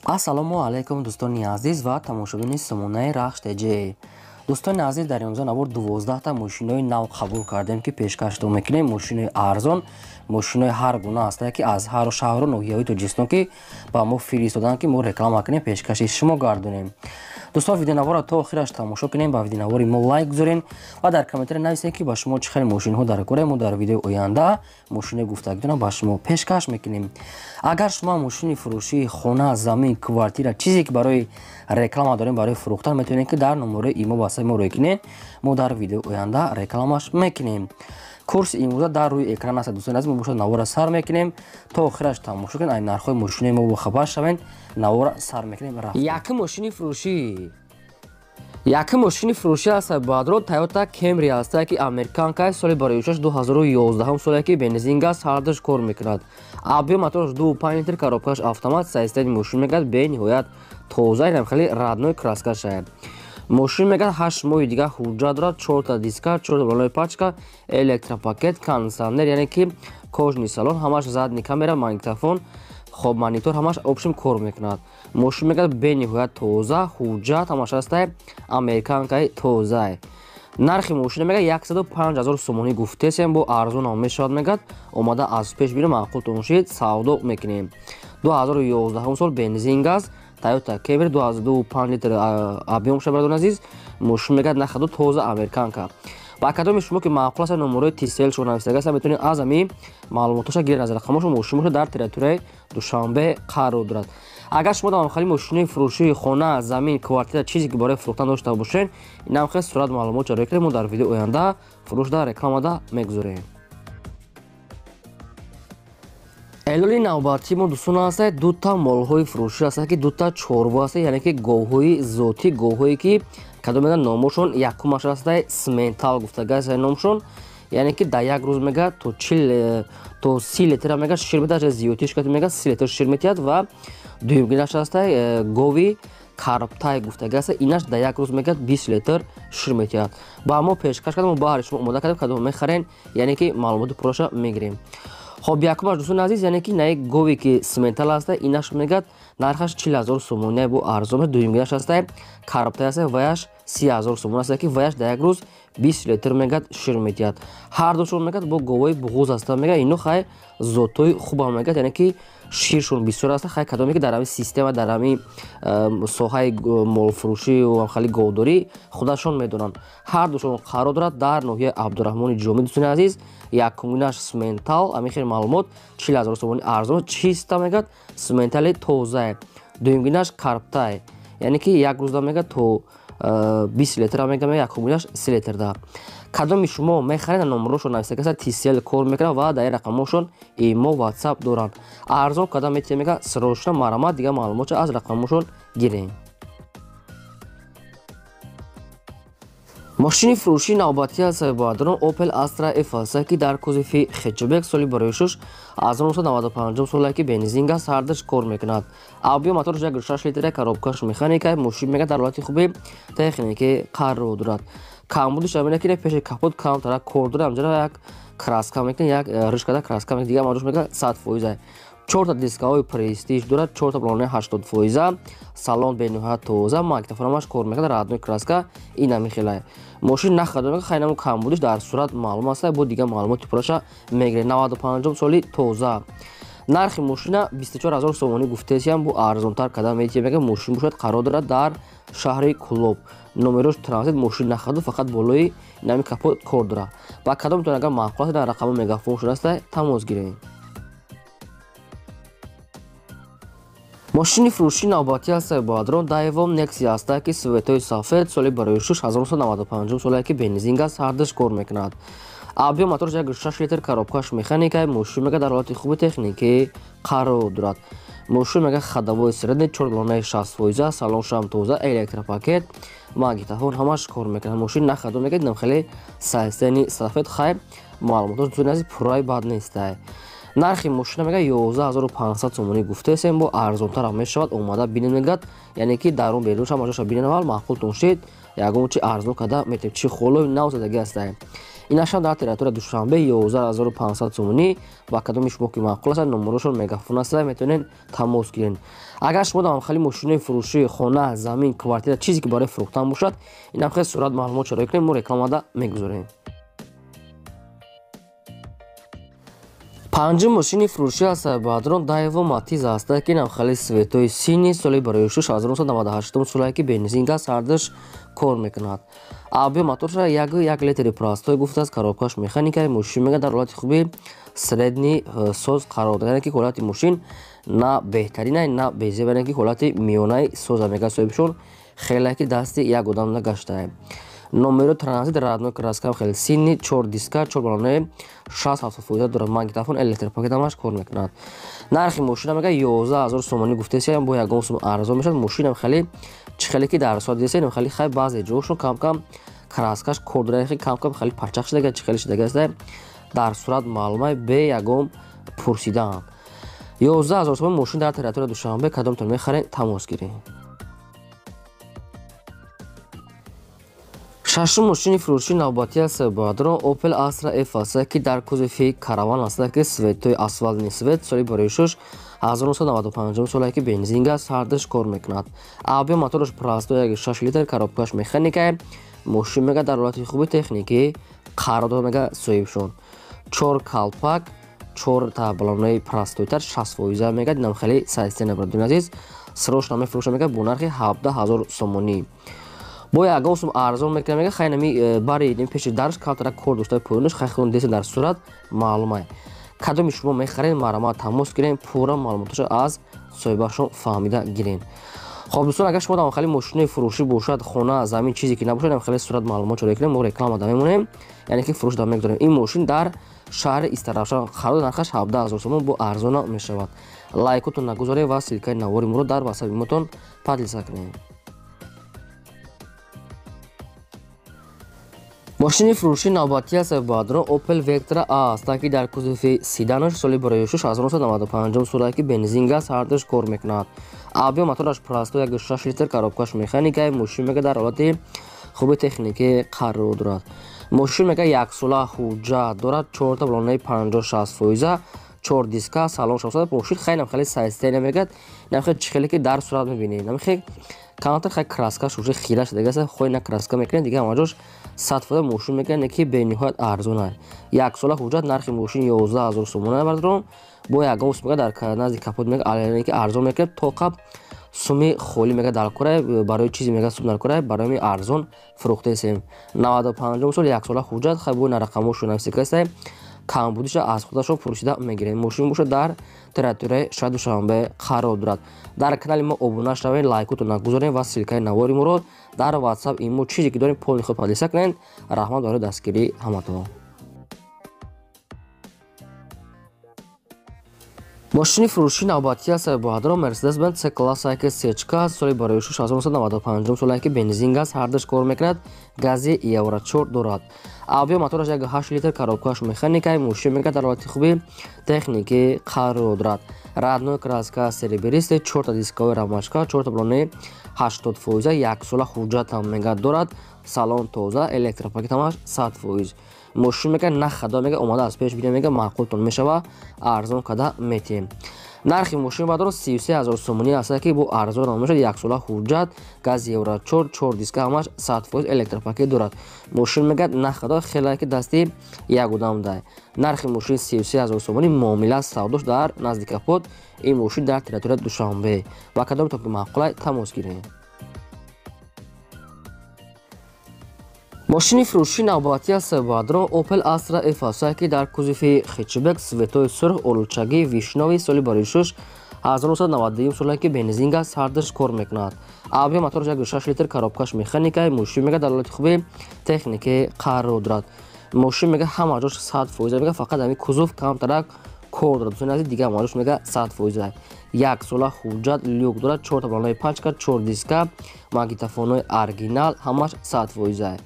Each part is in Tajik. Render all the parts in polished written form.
ассалому алайкум дӯстони азиз ва тамошобини Сомонаи Рахш ТЖ. дӯстони азиз, дар имрӯза навор 12та мошинои нав қабул кардем ки пешкашто мекунем. Мошинои арзон, мошинои ҳар гуна ҳастанд ки аз ҳар шаҳру ноҳияҳои Тоҷикистон ки ба мо фиристоданд ки мо реклама кунем, пешкаши шумо гардонем. дӯстон, видеонавора то охираш тамошо кунем, ба видеонавори мо лайк гузорен ва дар комментари нависед ки ба шумо чӣ хел мошинҳо дар кора. Мо дар видеои оянда мошинои гуфтагидона ба шумо пешкаш мекунем. агар шумо мошини фурӯшии хона, замин, квартира, чизе ки барои реклама дорем, барои фурӯхтан, метавонед ки дар номерои имо ба мо рой кунед. мо дар видеои оянда рекламаш мекунем. курси имрӯза дар рӯи экран аст. дӯстони азиз, мо бошад навора сар мекунем то охираш тамошо кунед. ай нархҳои мошинои мо бохабар шавед. навора сар мекунем. Якум мошини фурӯшӣ. Якум мошини фурӯшӣ аст баъдро Toyota Camry аст ки американка соли барои 2011 соле ки бензин газ ҳардаш кор мекунад. объем мотораш 2.5 литр, коробкаш автомат, сайзтани мошин мегӯяд бениҳоят тоза, инам хеле радной краскаша. мошин мегӯяд 8 моҳи дига ҳуҷҷат дорад, 4 та диска, 4 та балони пачка, электропакет, кондиционер, яъне ки кожни салон, ҳамаш задни камера, магнитофон, хоб монитор, ҳамаш обшим кор мекунад. мошин мегӯяд бениҳоят тоза, ҳуҷҷат, ҳамаш ҳастай американкаи тоза. нархи мошина мегӯяд 105 000 сомонӣ гуфтесем, бо арзон ҳам мешавад. мегӯяд омада аз пеш бирем, маъқултон шид, савдо мекунем. 2011 сол бензин газ Toyota Camry 2.5 литр объем шабардон азиз. мошин мегӯяд нахаду тоза американка. ба кадоми шумо ки маъқул аст номерои тисел шумо навистага аст, метавонед аз ами маълумоташа гиред. аз рақамош мошин дар территорияи Душанбе қарор дорад. агар шумо дар охали мошинои фурӯшии хона, замин, квартира, чизе ки барои фурӯхтан дошта бошед, инам хеле сурат маълумот ҷаро кунем. мо дар видеои оянда фурӯшда рекламада мегузорем. эълоли навбатии мо дӯстон аст, дута молҳои фурӯшӣ аст ки дута чорво аст, яъне ки говҳои зотӣ, говҳое ки кадом мегӯяд номошон якумаш аст, сментал гуфтага аст номшон, яъне ки дар як рӯз мегӯяд то 30 литр мегӯяд шир метиҳад, зиёдтиш кати мегӯяд 30 литр шир метиҳад. ва дуюмгинаш аст гови карптай гуфтага аст, инаш дар як рӯз мегӯяд 20 литр шир метиҳад. ба мо пешкаш кардем, баҳри шумо омода кардем, кадом мехарен, яъне ки маълумоти пурраша мегирем. хоб якумаш дӯстони азиз, яъне ки наи гове ки сментал аст, инаш мегӯяд нархаш 40 000 сомони, бо арзон. дуюмгинаш аст карптай аст, ваяш 30 000 сомон аст ки ваяш дар як рӯз 20 литр мегӯяд шир метиҳад. ҳардушон мегӯяд бо говои буғуз аст, мегӯяд ино хай зотои хубам мегӯяд, яъне ки ширшон бисёр аст. хай кадоме ки дар ҳами система, дар ҳами соҳаи молфурӯшӣ ва хали говдорӣ худашон медонанд. ҳардушон қарор дорад дар ноҳияи Абдураҳмони Ҷомӣ. дӯстони азиз, якумгинаш сментал, ҳамин хел маълумот 40 000 сомони арзон, чиста мегӯяд сментали тоза. дуюмгинаш карптай, яъне ки як рӯзда мегӯяд то 20 литр мегӯяд, якумгинаш 30 литр да. кадоми шумо мехаред, номерошон нависага тисел кор мекунад ва дар рақамошон имо, ватсап доранд. арзон кадом метиҳед мегӯяд срочна марамат, дига маълумотша аз рақамошон гирем. мошини фурӯшии навбатӣ аст баъдро Opel Astra F аст ки дар кузофи хечбек соли барои 1995 соле ки бензин газ ҳардаш кор мекунад. объем мотораш 1.6 литр, коробкаш механика, мошин мегӯяд дар ҳолати хуби техникӣ қарор дорад. камбудиш амина ки пеши капот камтара кор дорад. амҷода як краска мекунад, як ришкада краска мекунад, дига маҷош мегӯяд 100%. 4 та дискаҳои престиж дорад, 4 та балони 80%, салон бениҳоят тоза, магнитофонамаш кор мекунад, радной краска, ина мехелай. мошин нахадо хайнамо камбудиш дар сурат маълум аст, бо дига маълумоти пурраша мегирем. 95 соли тоза. нархи мошина 24 000 сомонӣ гуфтесиам, бо арзонтар кадам метиҳед мегӯяд мошин бошад қарор дорад дар шаҳри Кулоб. номерош транзит, мошин нахаду, фақат болои нами капот кор дорад. ба кадом метавонед, агар маъқул аст, дар рақамо мегафон шуда аст, тамос гирем. мошини фурӯшии навбатӣ аст баъдро Daiwo Nexia аст ки светои сафед соли барои 1995 соле ки бензин газ ҳардаш кор мекунад. объем мотораш 1.6 литр, коробкаш механика, мошин мегӯяд дар ҳолати хуби техникӣ қарор дорад. мошин мегӯяд хадавои средни, 4 балонаи 60%, салоншам тоза, электропакет, магнитофон ҳамаш кор мекунад. мошин нахадо мегӯяд, инам хеле сайзтани сафед, хай маълумотош дӯстони азиз пурраи бад нест. нархи мошина мегӯяд 11 500 сомонӣ гуфтесем, бо арзонтар мешавад. омада бинед мегӯяд, яъне ки дарун берунша маҷоша бинед, аввал маъқултон шид, ягон чи арзон када метавонед, чи холои нав задаги аст. инашам дар територияи Душанбе 11500 сомонӣ ба кадоми шумо ки маъқул аст номерошон мегафон аст метавонед тамос гиред. агар шумо дар хамхали мошинои фурӯшии хона, замин, квартира чизе ки барои фурӯхтан бошад, инам хеле сурат маълумот чаро кунем, мо рекламада мегузорем. панҷум мошини фурӯшӣ аз Сайбадрон Daewoo Matiz аст ки навхали светои синни соли барои 1998 солае ки бензин газ ҳардаш кор мекунад. Авбио моторша 1 литри простой гуфтааст, коробкаш механикаи мошин мега дар ҳолати хуби средни соз қарор дорад, яъне ки ҳолати мошин на беҳтарина на безеб, яъне ки ҳолати миёнаи соза мега соҳибшон хеле ки дасти як одам нагаштае. номери транзит родной краска хеле синни 4 диска 4 балонаи 60-70% дорад. Магнитофон электропакет ҳамаш кор мекунад. нархи мошина мега 11000 сомонӣ гуфтаем, бо ягон сум арзон мешавад. мошинам хеле чихеле ки дар соат десем хеле хай баъзе ҷойшон кам краскаш кор дорад, кам хеле парчақ шуда чихеле шуда аст дар сурат маълумай бе ягон пурсидан. 11000 сомон мошин дар територияи Душанбе кадомтон мехаред тамос гиред. шашум мошини фурӯшии навбатии Сайбадрон Opel Astra F аст ки дар кузофи караван аст ки светои асфалтни свет соли барои 1995 солае ки бензин газ ҳардаш кор мекунад. авбио мотораш простой 6 литр, коробкаш механикае. мошин мега дар ҳолати хуби техникӣ қарордор мега соҳибшон 4 калпак 4 та балонаи простойтар 60% мега динам хеле сайстена биродирони азиз срош намефурӯша мега бо нархи 17000 сомонӣ. бо ягон сум арзон мекунад мега хайнами бари пеши дарш калтара кор доштаи поёнаш хайхон десе дар сурат маълумай. кадоми шумо мехаред марама тамос гирем, пурра маълумоташа аз соҳибашон фаҳмида гирен. хоб дӯстон, агар шумо дар хали мошинои фурӯшӣ бошад, хона, замин чизе ки набошад, дар хали сурат маълумот чаро кунем, мо реклама да мемонем, яъне ки фурӯш да мегузорем. ин мошин дар шаҳри Истаравшан қарор нархаш 17000 сомон бо арзона мешавад. лайкотон нагузоред ва силкаи навори моро дар васаби мотон подлиса кунед. мошини фурӯшии навбатии Сайбадрон Opel Vectra A аст ки дар кузофи седанаш соли барои 1995 солае ки бензин газ ҳардаш кор мекунад. авбио мотораш простой 6 литр, коробкаш механикае. мошин мега дар ҳолати хуби техникӣ қарор дорад. мошин мега 1 сола ҳуҷҷат дорад, 4 та балонаи 50-60%, 4 диска, салон шавсад. мошин хеле хеле сайстена мегад, намхе чихеле ки дар сурат мебинед, намхе камтар хай краскаш уже хира шуда аст, хой на краска мекунед, дига амаҷош 100% мошин мекунед ки бениҳоят арзон аст. 1 сола ҳуҷҷат, нархи мошин 11000 сомон аст. бо ягон сум дар назди капот мега алане ки арзон мекунед, то қаб суми холӣ мега дар кора барои чизе мега сум дар кора барои арзон фурӯхтесем. 95 сол 1 сола ҳуҷҷат хай бо на рақамошо навсикаста кам будиша аз худашон пурсида мегирем. мошин боша дар територияи шаҳри Душанбе қарор дорад. дар канали мо обуна шавед, лайкотон нагузоред ва силкаи навори моро дар WhatsApp имо чизе ки дорем пони худ подлиса кунед. раҳмат барои дастгирии ҳаматон. мошини фурӯшии навбатии Сайбадрон Mercedes-Benz C-Class C-ка соли барои 1995 солае ки бензин газ ҳардаш кор мекунад, гази Евро 4 дорад. авбио мотораш 8 литр, коробкаш механикае. мошин мега дар ҳолати хуби техникӣ қарор дорад. родной краска серебристи 4 та дискови рамашка, 4 та балонаи 80%, 1 сола ҳуҷҷатам мега дорад. салон тоза, электропакет ҳамаш 100%. мошин мега нахада мега омада аз пеш бинем мега маъқултон мешава, арзон када метем. нархи мошин бадро 33000 сомонӣ аст ки бо арзон мешавад. 1 сола ҳуҷҷат, газ Евро 4 диска ҳамаш 100% электропакет дорад. мошин мега нахада хеле ки дасти як одам дай. нархи мошин 33000 сомонӣ, муомила савдош дар назди капот. ин мошин дар територияи Душанбе ба кадомтон ки маъқулай тамос гиред. мошини фурӯшии навбатии Сайбадрон Opel Astra F аст ки дар кузофи хетчбек светои сурх олучагӣ вишнови соли барои 1991 солае ки бензин газ ҳардаш кор мекунад. авбио мотораш 6 литр, коробкаш механикае. мошин мега дар ҳолати хуби техникӣ қарор дорад. мошин мега ҳама ҷош 100% мега, фақат ҳамин кузов камтарак кор дорад. дӯстони дига ҳама ҷош мега 100%. 1 сола ҳуҷҷат, люк дорад, 4 та балонаи пачка, 4 диска, магнитофонои оригинал ҳамаш 100%.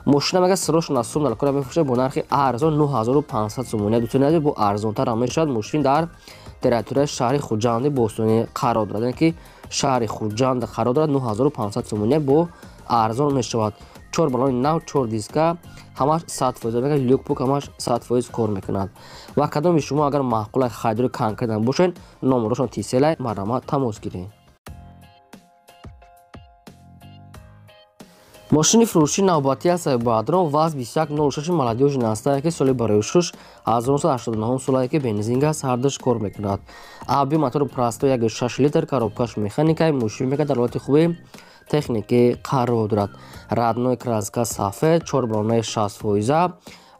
мошина мега срош насум дар кора мефурӯшад бо нархи арзон 9500 сомон. дӯстони бо арзонтар ҳам мешавад. мошин дар територияи шаҳри Хуҷанди Бостонӣ қарор дорад, яъне ки шаҳри Хуҷанд қарор дорад. 9500 сомон бо арзон мешавад. 4 балони нав 4 диска ҳамаш 100% мегӯяд люкбук ҳамаш 100% кор мекунад ва кадоми шумо агар маъқулай харидори кам кардан бошед номерошон тиселай марҳамат тамос гиред. мошини фурӯшии навбатӣ ҳастаи баъдрон ваз 2106 молодёжин ҳастае ки соли барои шуш 1989 солае ки бензин газ ҳардаш кор мекунад. абби мотори простой 1.6 литр коробкаш механикаи мошин мега дар ҳолати хуби техникӣ қарор дорад. раднои краска сафед 4 балонаи 60%,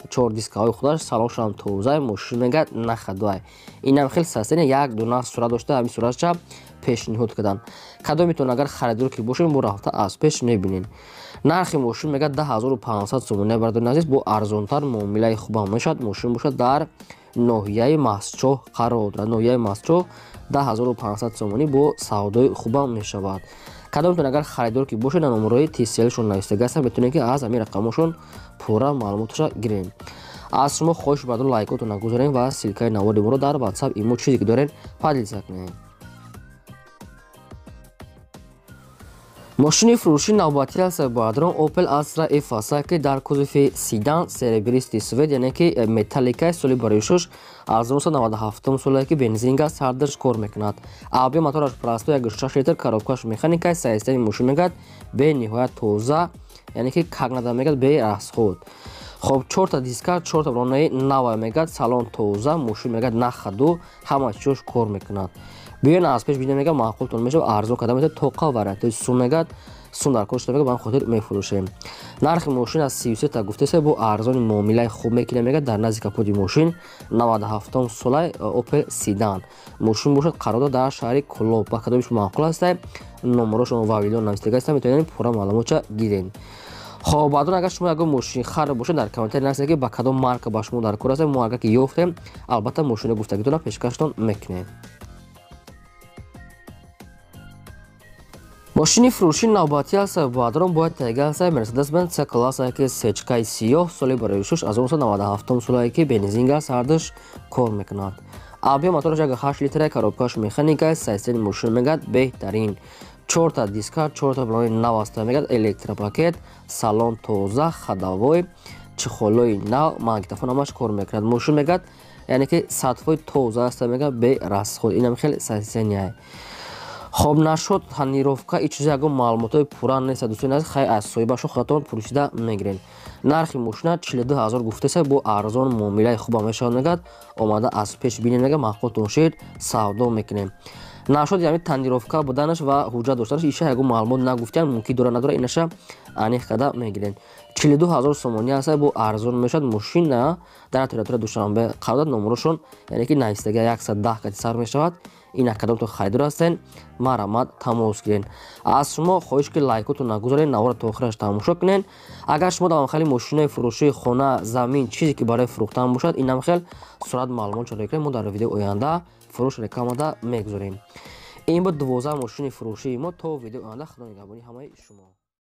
4 дискаҳои худаш салоншам тоза, мошин мега находай. инам хел састени як дуна сурат дошта ҳамин суратша пешниҳод кардан. кадомитон агар харидор ки бошед бо рафта аз пеш мебинед. нархи мошин мега 10500 сомония бардори азиз бо арзонтар муомилаи хубам мешавад. мошин бошад дар ноҳияи Мастчоҳ қарор дорад. ноҳияи Мастчоҳ 10500 сомонӣ бо савдои хубам мешавад. кадомитон агар харидор ки бошед номерои тиселшон навистага ҳастанд метавонед ки аз ҳамин рақамошон пурра маълумоташа гиред. аз шумо хоҳиш бардор лайкотон гузоред ва силкаи наводи моро дар WhatsApp имо чизе ки доред поделиться кунед. мошини фурӯшии навбатӣ ҳастаи баъдрон Opel Astra F аст ки дар кузофи седан серебристи свед яъне ки металликаи соли барои шуш 1997 солае ки бензин газ ҳардаш кор мекунад. абби мотораш простой 1.6 литр коробкаш механикаи системаи мошин мегӯяд бениҳоят тоза яъне ки как нада мегӯяд берасход. хоб 4 диска 4 балонаи нава мегӯяд салон тоза, мошин мегӯяд нахаду ҳама чизош кор мекунад. биён аз пеш бидем мега маъқултон мешавад арзон карда метавонед тоқа варианти сум мегӯяд сум дар коршуда мега ба хотир мефурӯшем. нархи мошин аз 33 та гуфтасе бо арзони муомилаи хуб мекунем мега дар назди капоти мошин 97 солаи Opel Sedan. мошин бошад қарор дар шаҳри Кӯлоб. ба кадомиш маъқул ҳастае номерошон ва видео навистага ҳастанд метавонед пурра маълумотша гиред. хоб баъдон агар шумо ягон мошин хар бошед дар комментари нависед ки ба кадом марка ба шумо дар кор ҳастед. мо агар ки ёфтем албатта мошини гуфтагитона пешкаштон мекунем. мошини фурӯшии навбатӣ ҳастаи баъдрон бояд тайга ҳастаи Mercedes-Benz C-класс ки сечкаи сиёҳ соли барои шуш 1997 солае ки бензин газ ҳардаш кор мекунад. абби мотораш 1.8 литраи коробкаш механикаи системаи мошин мегӯяд беҳтарин. 4 диска 4 балони нав аста мегӯяд электропакет, салон тоза, ходовой, чихолои нав, магнитофон ҳамаш кор мекунад. мошин мегӯяд яъне ки сатҳои тоза аста мегӯяд берасход. инам хеле састеняй. хоб нашуд тонировка и чизе ягон маълумотои пурра нест. дӯстони азиз хай аз соҳибашон худатон пурсида мегиред. нархи мошина 42000 гуфтасе бо арзон муомилаи хубам мешавад мегӯяд омада аз пеш бинед мега маъқултон шед савдо мекунем. нашуд яъни тонировка буданаш ва ҳуҷҷат доштанаш иша ягон маълумот нагуфтиян мумкин дора надора инаша аниқ карда мегиред. 42000 сомония ҳаста бо арзон мешавад. мошина дар територияи душанбе қарор дорад. номерошон яъне ки навистага 110 кати сар мешавад. ина кадомтон харидор ҳастед марҳамат тамос гиред. аз шумо хоҳиш ки лайкотон нагузоред навора то охираш тамошо кунед. агар шумо давомхали мошинои фурӯшии хона замин чизе ки барои фурӯхтан бошад инам хел сурат маълумотшо рекунед. мо дар видеои оянда фурӯш рекламада мегузорем. ин буд 12 мошини фурӯшии мо. то видеои оянда худо нигаҳбони ҳамаи шумо.